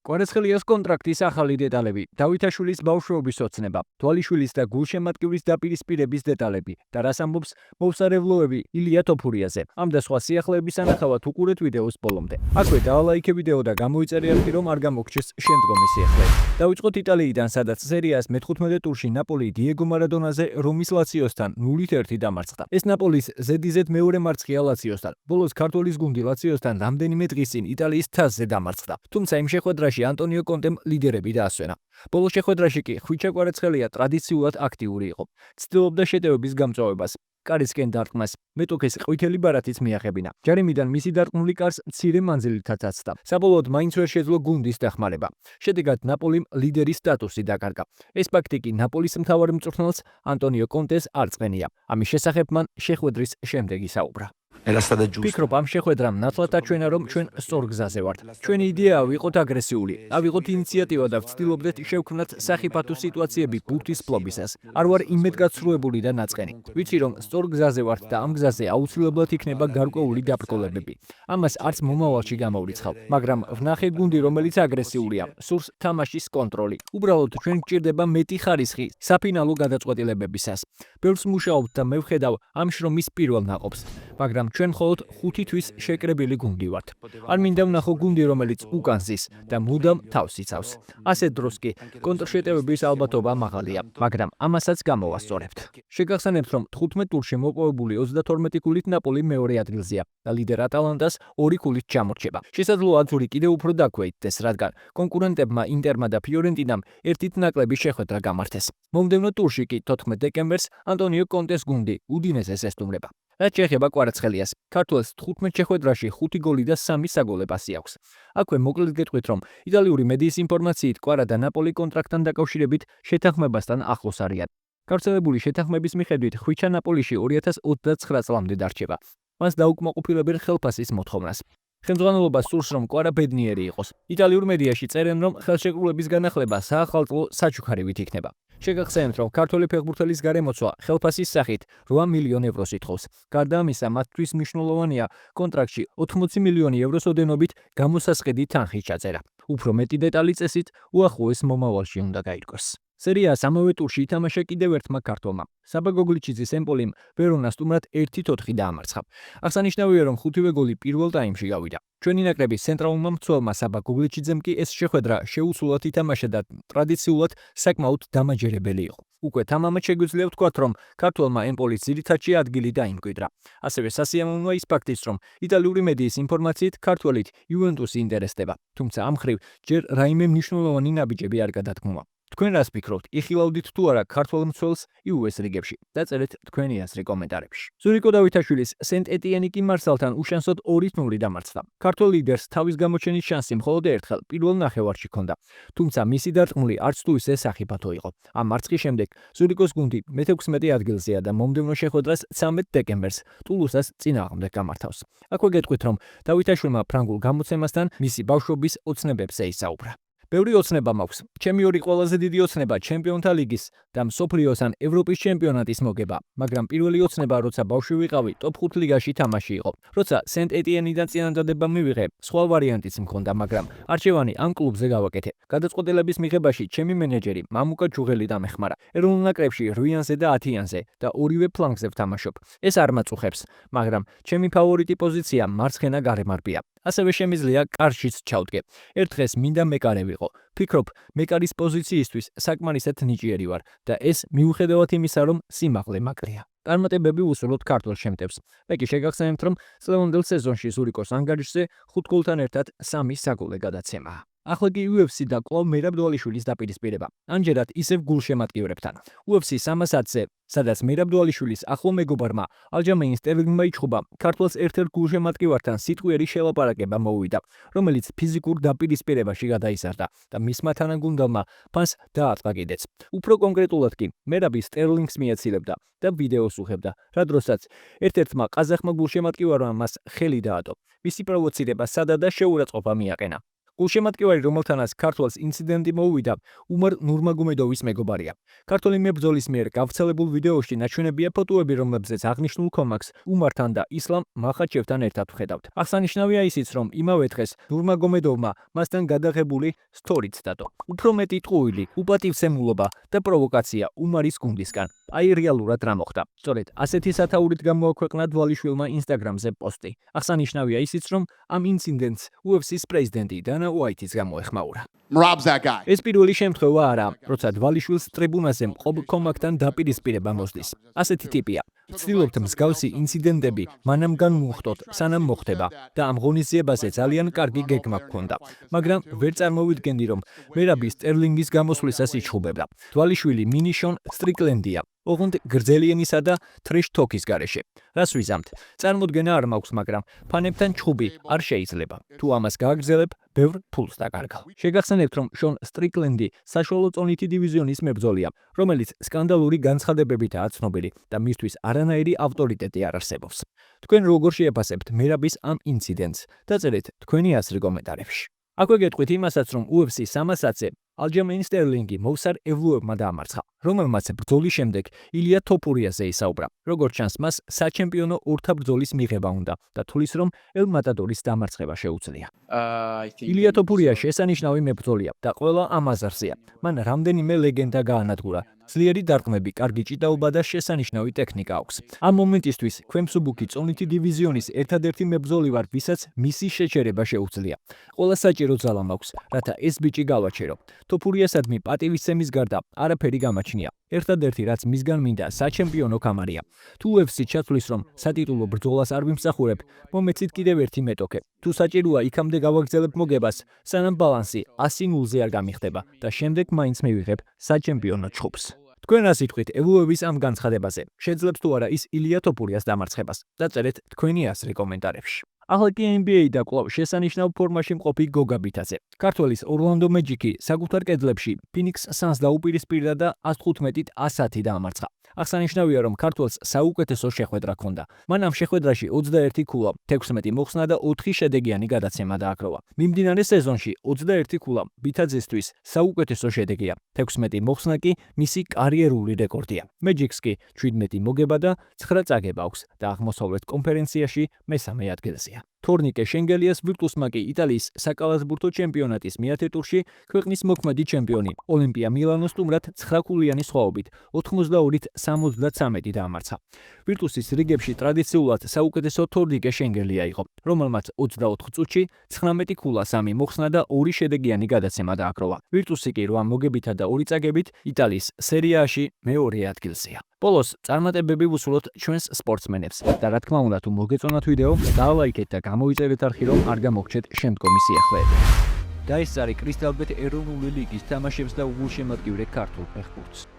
კვარაცხელიას კონტრაქტის ახალი დეტალები, დავითაშვილის ბავშვობის ოცნება, თვალიშვილის და გულშემატკივრის დაპირისპირების დეტალები და რას ამბობს მოუსარებლოები ილია თოფურიაზე. ამ და სხვა სიახლეების ანახავად უყურეთ ვიდეოს ბოლომდე. აქვე დაალაიქე ვიდეო და გამოიწერე არხი, რომ არ გამოგჩეს შემდგომი სიახლეები. დავიწყოთ იტალიიდან, სადაც სერიას მე-15 ტურში ნაპოლი დიეგო მარადონაზე რომის ლაციოსთან 0-1 დამარცხდა. ეს ნაპოლის ზედიზედ მეორე მარცხია ლაციოსთან. ბოლოს ქართველის გუნდი ლაციოსთან რამდენიმე დღის წინ იტალიის თასზე დამარცხდა. თუმცა იმ შეხვედრაში ანტონიო კონტემ ლიდერები დაასვენა. ბოლო შეხვედრაში კი ხვიჩა კვარაცხელია ტრადიციულად აქტიური იყო. ცდილობდა შეტევების გამწვავებას. კარისკენ დარტყმას, მეტოქეს ყვითელი ბარათიც მიაღებინა. ჯარიმიდან მისი დარტყმული კარს მცირე მანძილითაც აცდა. საბოლოოდ მაინც ვერ შეძლო გუნდის დახმარება. შედეგად ნაპოლიმ ლიდერის სტატუსი დაკარგა. ეს ფაქტი კი ნაპოლის მთავარ მწვრთნელს ანტონიო კონტეს არ წვენია. ამის შესახებ მან შეხვედრის შემდეგ ისაუბრა. ვფიქრობ, ამ შეხვედრამ ნათლად აჩვენა, რომ ჩვენ სწორ გზაზე ვართ. ჩვენი იდეა ვიყოთ აგრესიული, ავიღოთ ინიციატივა და ვცდილობდეთ შევქმნათ სახიფათო სიტუაციები ბურთის ფლობისას. არ ვარ იმედგაცრუებული და ნაწყენი. ვიცი, რომ სწორ გზაზე ვართ და ამ გზაზე აუცილებლად იქნება გარკვეული დაბრკოლებები. ამას არც მომავალში გამოვრიცხავ, მაგრამ ვნახე გუნდი, რომელიც აგრესიულია, სურს თამაშის კონტროლი. უბრალოდ ჩვენ გვჭირდება მეტი ხარისხი საფინალო გადაწყვეტილებებისას. ბევრს მუშაობთ და მე ვხედავ ამ შრომის პირველ ნაყოფს, მაგრამ ჩვენ მხოლოდ 5 თვის შეკრებილი გუნდი ვართ. არ მინდა ვნახო გუნდი, რომელიც უკან ზის და მუდამ თავს იცავს. ასეთ დროს კი კონტრშეტევების ალბათობა მაღალია, მაგრამ ამასაც გამოვასწორებთ. შეგახსენებთ, რომ 15 ტურში მოპოვებული 32 ქულით ნაპოლი მეორე ადგილზეა და ლიდერ ატალანტას 2 ქულით ჩამორჩება. შესაძლოა აზური კიდევ უფრო დაქვეითდეს, რადგან კონკურენტებმა ინტერმა და ფიორენტინამ ერთით ნაკლები შეხვედრა გამართეს. მომდევნო ტურში კი 14 დეკემბერს ანტონიო კონტეს გუნდი უდინეზეს ესტუმრება. რაც შეეხება კვარაცხელიას, ქართველს 15 შეხვედრაში 5 გოლი და 3 საგოლე პასი აქვს. აქვე მოკლედ გეტყვით, რომ იტალიური მედიის ინფორმაციით კვარა და ნაპოლი კონტრაქტთან დაკავშირებით შეთანხმებასთან ახლოს არიან. გავრცელებული შეთანხმების მიხედვით ხვიჩა ნაპოლიში 2029 წლამდე დარჩება. მას დაუკმაყოფილებენ ხელფასის მოთხოვნას. ხელმძღვანელობა სურს, რომ კვარა ბედნიერი იყოს. იტალიურ მედიაში წერენ, რომ ხელშეკრულების განახლება საახალწლო საჩუქარივით იქნება. შეგახსენებთ, რომ ქართველი ფეხბურთელის გარემოცვა ხელფასის სახით 8 მილიონ ევროს ითხოვს. გარდა ამისა, მათთვის მნიშვნელოვანია კონტრაქტში 80 მილიონი ევროს ოდენობით გამოსასყიდი თანხის ჩაწერა. უფრო მეტი დეტალი წესით უახლოეს მომავალში უნდა გაირკვეს. სერიას ამავე ტურში ითამაშა კიდევ ერთმა ქართველმა. საბა გოგლიჩიძის ემპოლიმ ვერონას სტუმრად 1-4 დაამარცხა. აღსანიშნავია, რომ 5-ვე გოლი პირველ ტაიმში გავიდა. ჩვენი ნაკრების ცენტრალურმა მცველმა საბა გოგლიჩიძემ კი ეს შეხვედრა შეუცვლელად ითამაშა და ტრადიციულად საკმაოდ დამაჯერებელი იყო. უკვე თამამად შეგვიძლია ვთქვათ, რომ ქართველმა ემპოლის ძირითადში ადგილი დაიმკვიდრა. ასევე სასიამოვნოა ის ფაქტიც, რომ იტალიური მედიის ინფორმაციით ქართველით იუვენტუსი ინტერესდება, თუმცა ამ მხრივ ჯერ რაიმე მნიშვნელოვანი ნაბიჯები არ გადადგმულა. თქვენ რას ფიქრობთ? იხილავდით თუ არა ქართველ მცველს იუეს რიგებში? დაწერეთ თქვენი აზრი კომენტარებში. ზურიკო დავითაშვილის სენტ-ეტიენი კი მარსალთან უშანსოდ 2-0 დამარცხდა. ქართველ ლიდერს თავის გამოჩენის შანსი მხოლოდ ერთხელ პირველ ნახევარში ჰქონდა, თუმცა მისი დარტყმული არც თუ ისე სახიფათო იყო. ამ მარცხის შემდეგ ზურიკოს გუნდი მე-16 ადგილზეა და მომდევნო შეხვედრას 13 დეკემბერს ტულუსას წინააღმდეგ გამართავს. აქვე გეტყვით, რომ დავითაშვილმა ფრანგულ გამოცემასთან მისი ბავშვობის ოცნებებზე ისაუბრა. ბევრი ოცნება მაქვს. ჩემი ორი ყველაზე დიდი ოცნება ჩემპიონთა ლიგის და მსოფლიოს ან ევროპის ჩემპიონატის მოგება, მაგრამ პირველი ოცნება, როცა ბავშვი ვიყავი, ტოპ 5 ლიგაში თამაში იყო. როცა სენტ-ეტიენიდან წინადადება მივიღე, სხვა ვარიანტიც მქონდა, მაგრამ არჩევანი ამ კლუბზე გავაკეთე. გადაწყვეტილების მიღებაში ჩემი მენეჯერი მამუკა ჯუღელი დამეხმარა. ეროვნულ ნაკრებში 8-იანზე და 10-იანზე და ორივე ფლანგზე ვთამაშობ. ეს არ მაწუხებს, მაგრამ ჩემი ფავორიტი პოზიცია მარცხენა გარემარბია. ასევე შემიძლია კარშიც ჩავდგე. ერთ დღეს მინდა მეკარე ვიყო. ფიქრობ, მეკარის პოზიციისთვის საკმარისად ნიჭიერი ვარ და ეს მიუხედავად იმისა, რომ სიმაღლე მაკლია. წარმატებები უსურვოთ ქართველ შემტევს. მე კი შეგახსენებთ, რომ წლევანდელ სეზონში ზურიკოს ანგარიშზე 5 გოლთან ერთად 3 საგოლე გადაცემაა. ახლა კი UFC და კვლავ მერაბ დვალიშვილის დაპირისპირება. ამჯერად ისევ გულშემატკივრებთან. UFC 310-ზე, სადაც მერაბ დვალიშვილის ახლო მეგობარმა ალჯამეინ სტერლინგმა იჩხუბა, ქართველს ერთ-ერთ გულშემატკივართან სიტყვიერი შელაპარაკება მოუვიდა, რომელიც ფიზიკურ დაპირისპირებაში გადაიზარდა და მისმა თანაგუნდელმა ფანს დაარტყა კიდეც. უფრო კონკრეტულად კი, მერაბი სტერლინგს მიეცილებდა და ვიდეოს უხებდა, რა დროსაც ერთ-ერთმა ყაზახმა გულშემატკივარმა მას ხელი დაადო. მისი პროვოცირება სადა და შეურაცხყოფა მიაყენა. გულშემატკივარი, რომელთანაც ქართველს ინციდენტი მოუვიდა, უმარ ნურმაგომედოვის მეგობარია. ქართველი მებრძოლის მიერ გავრცელებულ ვიდეოში ნაჩვენებია ფოტოები, რომლებზეც აღნიშნულ ქომაგს უმართან და ისლამ მახაჩევთან ერთად ვხედავთ. აღსანიშნავია ისიც, რომ იმავე დღეს ნურმაგომედოვმა მასთან გადაღებული სტორიც დადო. უფრო მეტი ტყუილი, უპატივცემულობა და პროვოკაცია უმარის გუნდისგან. აი რეალურად რა მოხდა. სწორედ ასეთი სათაურით გამოაქვეყნა დვალიშვილმა ინსტაგრამზე პოსტი. აღსანიშნავია ისიც, რომ ამ ინციდენტს UFC-ს პრეზიდენტი დანა უაიტიც გამოეხმაურა. ეს პირველი შემთხვევა არა, როცა დვალიშვილს ტრიბუნაზე მყოფ ქომაგთან დაპირისპირება მოსდის. ასეთი ტიპია. ვცდილობთ მსგავსი ინციდენტები მანამ განვუხტოთ, სანამ მოხდება და ამ ღონისძიებაზე ძალიან კარგი გეგმა გქონდა. მაგრამ ვერ წარმოვიდგენდი, რომ მერაბი სტერლინგის გამოსვლისას იჩხუბებდა. დვალიშვილი მინიშონ სტრიკლენდია. ოღონდ გრძელიანისა და თრეშ თოქის გარეშე. რას ვიზამთ? წარმოდგენა არ მაქვს, მაგრამ ფანებთან ჩხუბი არ შეიძლება. თუ ამას გააგრძელებ, ბევრ ფულს დაკარგავ. შეგახსენებთ, რომ შონ სტრიკლენდი საშუალო წონითი დივიზიონის მებრძოლია, რომელიც სკანდალური განცხადებებითაა ცნობილი და მისთვის არანაირი ავტორიტეტი არ არსებობს. თქვენ როგორ შეაფასებთ მერაბის ამ ინციდენტს? დაწერეთ თქვენი აზრი კომენტარებში. აქვე გეტყვით იმასაც, რომ UFC 300-ზე ალჯემეინ სტერლინგი მოვსარ ევლუებმა დაამარცხა, რომელმაც ბრძოლის შემდეგ ილია თოფურიაზე ისაუბრა. როგორც ჩანს, მას საჩემპიონო ორთაბრძოლის მიღება უნდა და თulis, რომ ელ მატადორის დამარცხება შეუძლია. ილია თოფურია შესანიშნავი მებრძოლია და ყველა ამ აზარზეა. მან რამდენიმე ლეგენდა გაანადგურა. ძლიერი დარტყმები, კარგი ჭიდაობა და შესანიშნავი ტექნიკა აქვს. ამ მომენტისთვის ქვემსუბუქი წონითი დივიზიონის ერთადერთი მებრძოლი ვარ, ვისაც მისი შეჩერება შეუძლია. ყველა საჭირო ძალა მაქვს, რათა ეს ბიჭი გავაჩერო. თოფურიასადმი პატივისცემის გარდა არაფერი გამაჩნია. ერთადერთი რაც მისგან მინდა საჩემპიონო კამარია. თუ UFC ჩათვლის, რომ სატიტულო ბრძოლას არ ვიმსახურებ, მომეცით კიდევ ერთი მეტოქე. თუ საჭიროა იქამდე გავაგრძელებ მოგებას, სანამ ბალანსი 100-0-ზე არ გამიხდება და შემდეგ მაინც მივიღებ საჩემპიონო ჩხუბს. თქვენ რა სიტყვით ევლუების ამ განცხადებაზე? შეძლებთ თუ არა ის ილია თოფურიას დამარცხებას? დაწერეთ თქვენი აზრი კომენტარებში. ახლა კი NBA და კვლავ შესანიშნავ ფორმაში მყოფი გოგა ბითაძე. ქართველის ორლანდო მეჯიკი საკუთარ კედლებში Phoenix Suns დაუპირისპირდა და 115-ით 110 დაამარცხა. აღსანიშნავია, რომ ქართველს საუკეთესო შეხვედრა ჰქონდა. მან ამ შეხვედრაში 21 ქულა, 16 მოხსნა და 4 შედეგიანი გადაცემა დააგროვა. მიმდინარე სეზონში 21 ქულა ბითაძესთვის საუკეთესო შედეგია. 16 მოხსნა კი მისი კარიერული რეკორდია. მეჯიკს კი 17 მოგება და 9 წაგება აქვს და აღმოსავლეთ კონფერენციაში მესამე ადგილზეა. თორნიკე შენგელიას ვირტუსმა კი იტალიის საკალათბურთო ჩემპიონატის მეათე ტურში ქვეყნის მოქმედი ჩემპიონი ოლიმპია მილანო სტუმრად 9 ქულიანი სხვაობით 82-ით 73 დაამარცხა. ვირტუსის რიგებში ტრადიციულად საუკეთესო თორნიკე შენგელია იყო, რომელმაც 24 წუთში 19 ქულა, 3 მოხსნა და 2 შედეგიანი გადაცემა დააგროვა. ვირტუსი კი 8 მოგებითა და 2 წაგებით იტალიის სერიაში მეორე ადგილზეა. ბოლოს წარმატებები ვუსურვოთ ჩვენს სპორტსმენებს და რა თქმა უნდა, თუ მოგეწონათ ვიდეო, დალაიქეთ და გამოიწერეთ არხი, რომ არ გამოგჩეთ შემდგომი სიახლეები. და ეს არის კრისტალბეტ ეროვნული ლიგის თამაშებს და უგულშემატკივრე ქართულ ფეხბურთს.